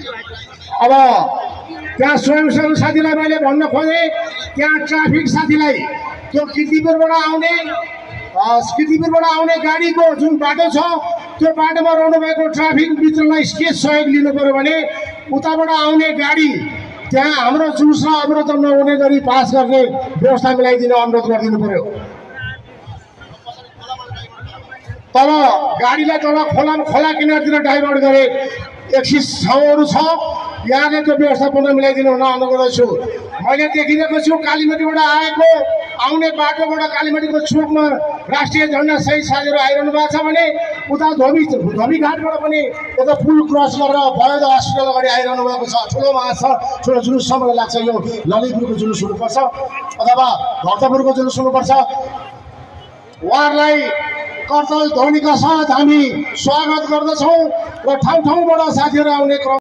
अब त्यहाँ स्वयंसेवी साथीलाई मैले भन्न खोजेँ, त्यहाँ ट्राफिक साथीलाई त्यो किर्तिपुरबाट आउने गाडीको जुन बाटो छ त्यो बाटोमा रहनु भएको ट्राफिक मित्रलाई के सहयोग लिनु पर्यो भने उताबाट आउने गाडी त्यहाँ हाम्रो जुलुसलाई अवरोध नहुने गरी पास गर्ने व्यवस्था मिलाइदिने अनुरोध गरिदिनु पर्यो। तल गाडीलाई तल खोला किनारतिर डाइभर्ट गरे एक्सिस ठाउँहरू छ, यहाँले त्यो व्यवस्थापन मिलाइदिनु हुन अनुरोध गर्छु। मैले देखिरहेको छु कालीमतीबाट आउने बाटोबाट कालीमतीको चोकमा राष्ट्रिय झन्डा सहित साथीहरू आइरहनु भएको छ भने उता धोबी घाटबाट पनि यता पुल क्रस गरेर वैध हस्पिटल अगाडि आइरहनु भएको छ। ठुलो महास छ, ठुलो जुलुस समय लाग्छ। यो ललितपुरको जुलुस हुनुपर्छ अथवा भक्तपुरको जुलुस हुनुपर्छ। उहाँहरूलाई करताल ध्वनिका साथ हामी स्वागत गर्दछौँ र ठाउँ ठाउँबाट साथीहरू आउने क्रम